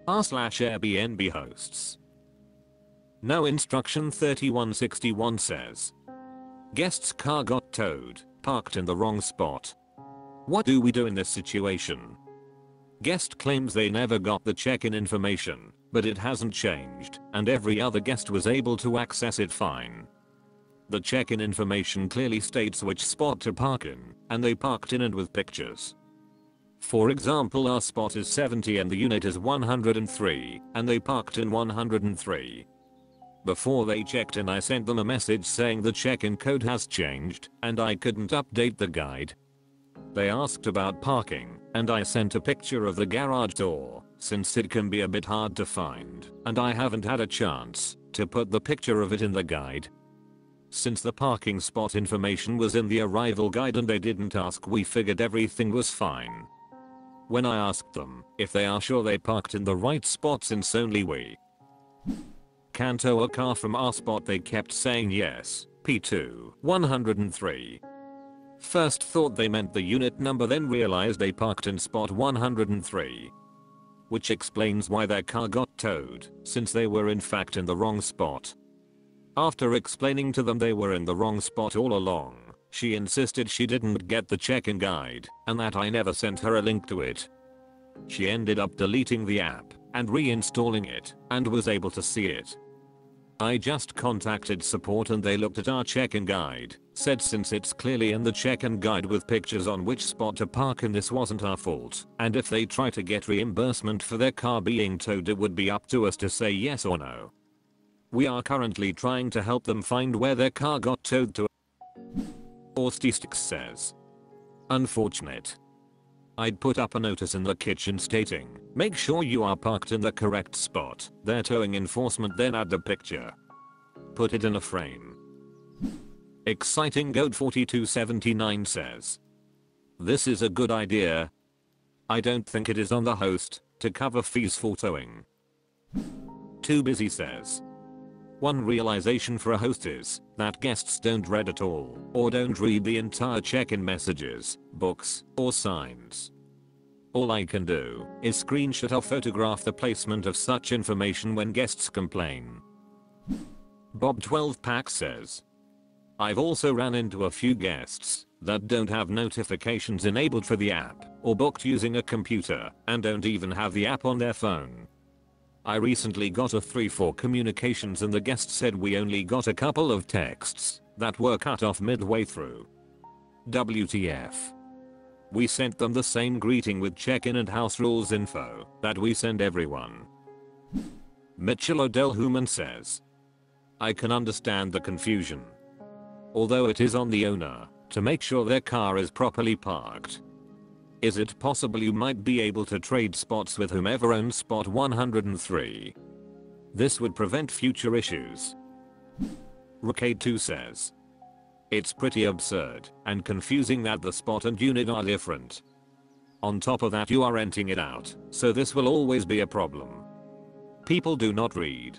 r/Airbnb hosts. No instruction 3161 says. Guest's car got towed, parked in the wrong spot. What do we do in this situation? Guest claims they never got the check-in information, but it hasn't changed, and every other guest was able to access it fine. The check-in information clearly states which spot to park in, and they parked in and with pictures. For example, our spot is 70 and the unit is 103, and they parked in 103. Before they checked in, I sent them a message saying the check-in code has changed, and I couldn't update the guide. They asked about parking, and I sent a picture of the garage door, since it can be a bit hard to find, and I haven't had a chance to put the picture of it in the guide. Since the parking spot information was in the arrival guide and they didn't ask, we figured everything was fine. When I asked them if they are sure they parked in the right spot since only we can tow a car from our spot, they kept saying yes, P2, 103. First thought they meant the unit number, then realized they parked in spot 103. Which explains why their car got towed, since they were in fact in the wrong spot. After explaining to them they were in the wrong spot all along, she insisted she didn't get the check-in guide, and that I never sent her a link to it. She ended up deleting the app and reinstalling it, and was able to see it. I just contacted support and they looked at our check-in guide, said since it's clearly in the check-in guide with pictures on which spot to park and this wasn't our fault, and if they try to get reimbursement for their car being towed, it would be up to us to say yes or no. We are currently trying to help them find where their car got towed to. Austistix says. Unfortunate. I'd put up a notice in the kitchen stating, make sure you are parked in the correct spot. They're towing enforcement, then add the picture. Put it in a frame. Exciting Goat 4279 says. This is a good idea. I don't think it is on the host to cover fees for towing. Too Busy says. One realization for a host is that guests don't read at all, or don't read the entire check-in messages, books, or signs. All I can do is screenshot or photograph the placement of such information when guests complain. Bob 12 Pack says. I've also ran into a few guests that don't have notifications enabled for the app, or booked using a computer, and don't even have the app on their phone. I recently got a 3-4 communications and the guest said we only got a couple of texts that were cut off midway through. WTF. We sent them the same greeting with check-in and house rules info that we send everyone. Mitchell Odell Human says. I can understand the confusion. Although it is on the owner to make sure their car is properly parked. Is it possible you might be able to trade spots with whomever owns spot 103? This would prevent future issues. Ricade2 says. It's pretty absurd and confusing that the spot and unit are different. On top of that, you are renting it out, so this will always be a problem. People do not read.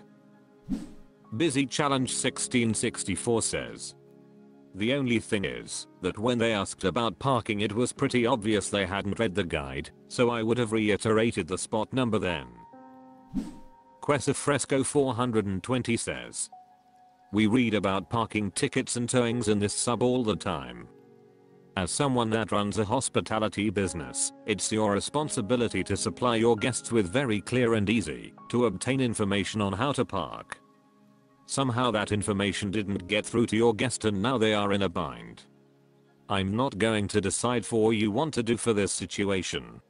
Busy Challenge 1664 says. The only thing is that when they asked about parking, it was pretty obvious they hadn't read the guide, so I would have reiterated the spot number then. Quesafresco 420 says. We read about parking tickets and towings in this sub all the time. As someone that runs a hospitality business, it's your responsibility to supply your guests with very clear and easy to obtain information on how to park. Somehow that information didn't get through to your guest and now they are in a bind. I'm not going to decide for you what to do for this situation.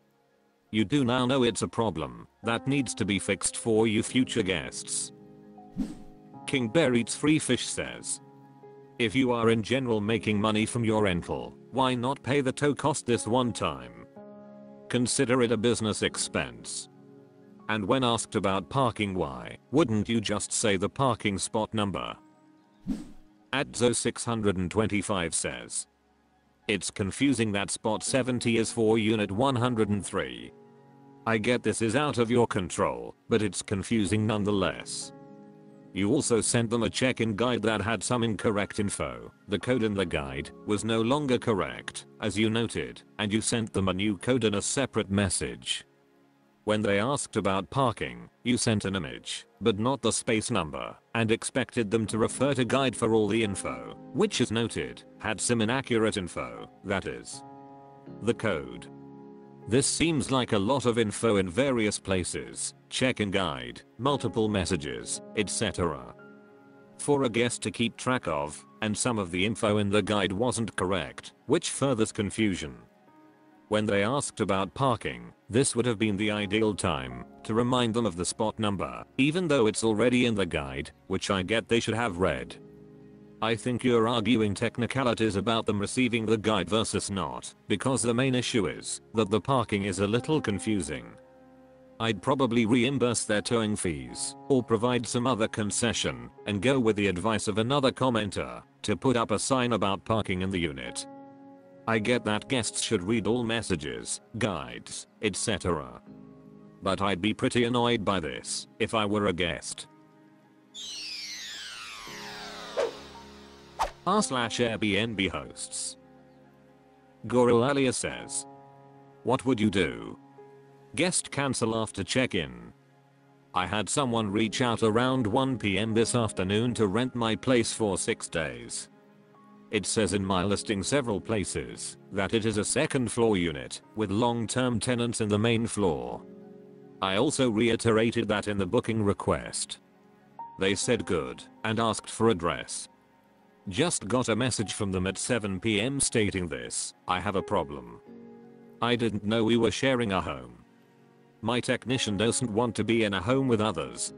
You do now know it's a problem that needs to be fixed for you future guests. King Bear Eats Free Fish says. If you are in general making money from your rental, why not pay the tow cost this one time? Consider it a business expense. And when asked about parking, why wouldn't you just say the parking spot number? Atzo625 says. It's confusing that spot 70 is for unit 103. I get this is out of your control, but it's confusing nonetheless. You also sent them a check-in guide that had some incorrect info. The code in the guide was no longer correct, as you noted, and you sent them a new code in a separate message. When they asked about parking, you sent an image, but not the space number, and expected them to refer to guide for all the info, which is noted, had some inaccurate info, that is, the code. This seems like a lot of info in various places, check-in guide, multiple messages, etc. for a guest to keep track of, and some of the info in the guide wasn't correct, which furthers confusion. When they asked about parking, this would have been the ideal time to remind them of the spot number, even though it's already in the guide, which I get they should have read. I think you're arguing technicalities about them receiving the guide versus not, because the main issue is that the parking is a little confusing. I'd probably reimburse their towing fees, or provide some other concession, and go with the advice of another commenter to put up a sign about parking in the unit. I get that guests should read all messages, guides, etc. But I'd be pretty annoyed by this if I were a guest. r/Airbnb hosts. Goralia says, what would you do? Guest cancel after check-in. I had someone reach out around 1 PM this afternoon to rent my place for 6 days. It says in my listing several places that it is a second floor unit with long-term tenants in the main floor. I also reiterated that in the booking request. They said good and asked for address. Just got a message from them at 7 PM stating this, I have a problem. I didn't know we were sharing a home. My technician doesn't want to be in a home with others.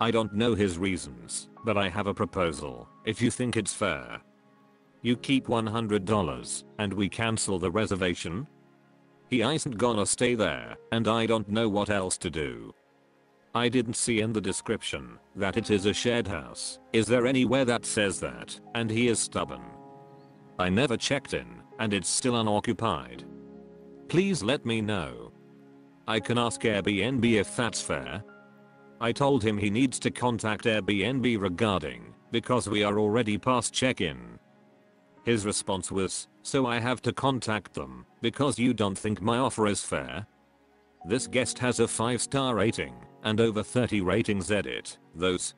I don't know his reasons, but I have a proposal, if you think it's fair. You keep $100 and we cancel the reservation? He isn't gonna stay there and I don't know what else to do. I didn't see in the description that it is a shared house. Is there anywhere that says that? And he is stubborn. I never checked in and it's still unoccupied. Please let me know. I can ask Airbnb if that's fair. I told him he needs to contact Airbnb regarding, because we are already past check-in. His response was, so I have to contact them because you don't think my offer is fair? This guest has a 5-star rating and over 30 ratings. Edit those.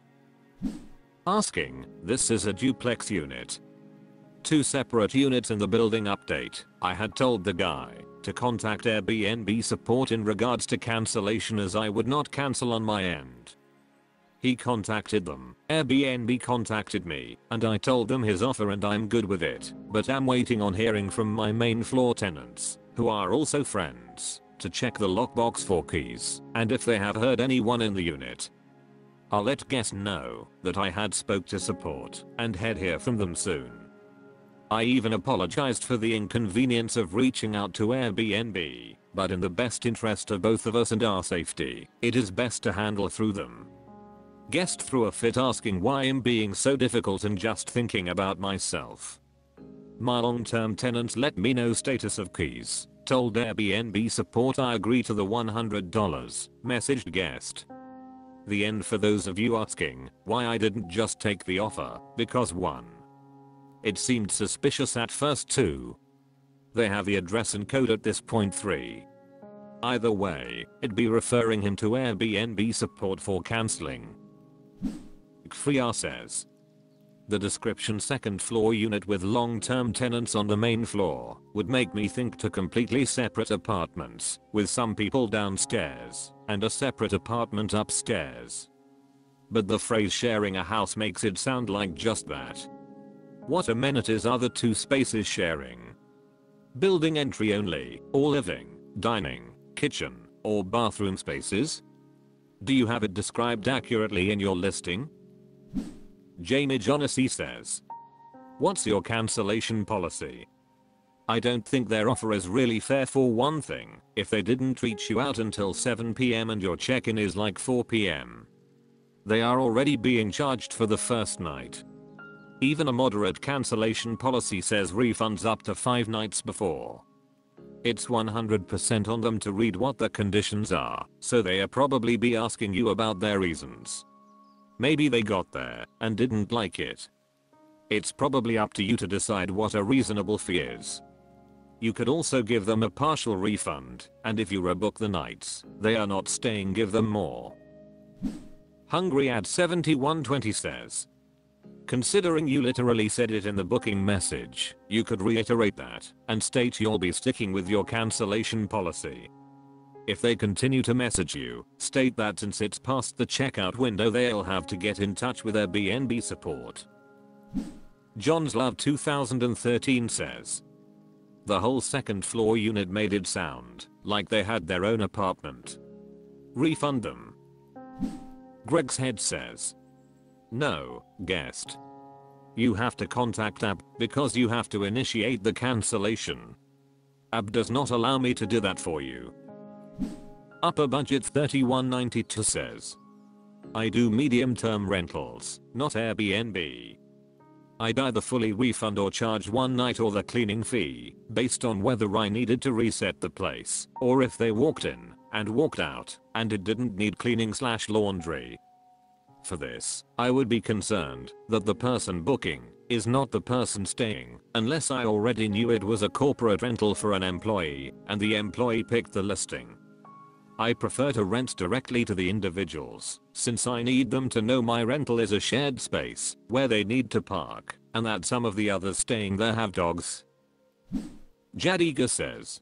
Asking, this is a duplex unit. 2 separate units in the building. Update, I had told the guy to contact Airbnb support in regards to cancellation as I would not cancel on my end. He contacted them, Airbnb contacted me, and I told them his offer and I'm good with it, but I'm waiting on hearing from my main floor tenants, who are also friends, to check the lockbox for keys, and if they have heard anyone in the unit. I'll let guests know that I had spoke to support and hear from them soon. I even apologized for the inconvenience of reaching out to Airbnb, but in the best interest of both of us and our safety, it is best to handle through them. Guest threw a fit asking why I'm being so difficult and just thinking about myself. My long-term tenants let me know status of keys, told Airbnb support I agree to the $100, messaged guest. The end for those of you asking why I didn't just take the offer, because 1. It seemed suspicious at first. 2. They have the address and code at this point. 3. Either way, it'd be referring him to Airbnb support for cancelling. Freer says, the description second floor unit with long-term tenants on the main floor would make me think to completely separate apartments with some people downstairs and a separate apartment upstairs. But the phrase sharing a house makes it sound like just that. What amenities are the 2 spaces sharing? Building entry only, or living, dining, kitchen, or bathroom spaces? Do you have it described accurately in your listing? Jamie Jonassy says, what's your cancellation policy? I don't think their offer is really fair. For one thing, if they didn't reach you out until 7 PM and your check-in is like 4 PM. They are already being charged for the first night. Even a moderate cancellation policy says refunds up to 5 nights before. It's 100% on them to read what the conditions are, so they are probably be asking you about their reasons. Maybe they got there and didn't like it. It's probably up to you to decide what a reasonable fee is. You could also give them a partial refund, and if you rebook the nights they are not staying, give them more. Hungry at 7120 says, considering you literally said it in the booking message, you could reiterate that and state you'll be sticking with your cancellation policy. If they continue to message you, state that since it's past the checkout window they'll have to get in touch with Airbnb support. John's Love 2013 says, the whole second floor unit made it sound like they had their own apartment. Refund them. Greg's Head says, no, guest. You have to contact AB because you have to initiate the cancellation. AB does not allow me to do that for you. Upper Budget 3192 says, I do medium-term rentals, not Airbnb. I'd either fully refund or charge one night or the cleaning fee, based on whether I needed to reset the place, or if they walked in and walked out and it didn't need cleaning/laundry. For this, I would be concerned that the person booking is not the person staying, unless I already knew it was a corporate rental for an employee and the employee picked the listing. I prefer to rent directly to the individuals, since I need them to know my rental is a shared space where they need to park and that some of the others staying there have dogs. Jadiga says,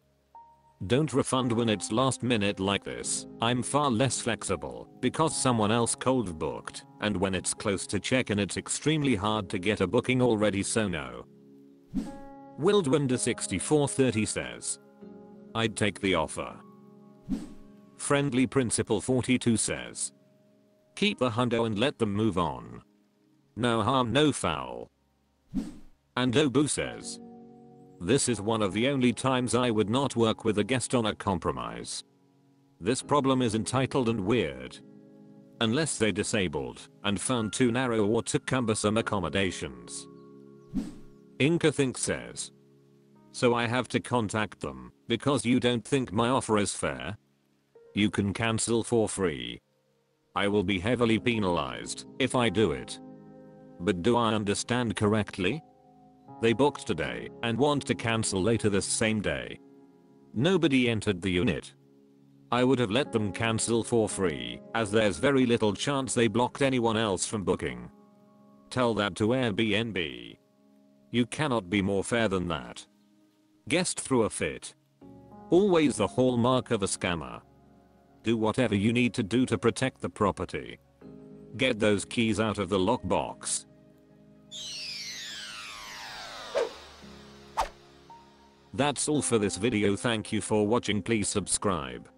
don't refund when it's last minute like this. I'm far less flexible because someone else cold booked, and when it's close to check-in it's extremely hard to get a booking already, so no. Wildwinder 6430 says, I'd take the offer. Friendly Principal 42 says, keep the hundo and let them move on. No harm no foul. And Obu says, this is one of the only times I would not work with a guest on a compromise. This problem is entitled and weird. Unless they disabled and found too narrow or too cumbersome accommodations. Inca Think says, so I have to contact them because you don't think my offer is fair? You can cancel for free. I will be heavily penalized if I do it. But do I understand correctly? They booked today and want to cancel later this same day. Nobody entered the unit. I would have let them cancel for free, as there's very little chance they blocked anyone else from booking. Tell that to Airbnb. You cannot be more fair than that. Guest threw a fit. Always the hallmark of a scammer. Do whatever you need to do to protect the property. Get those keys out of the lockbox. That's all for this video. Thank you for watching. Please subscribe.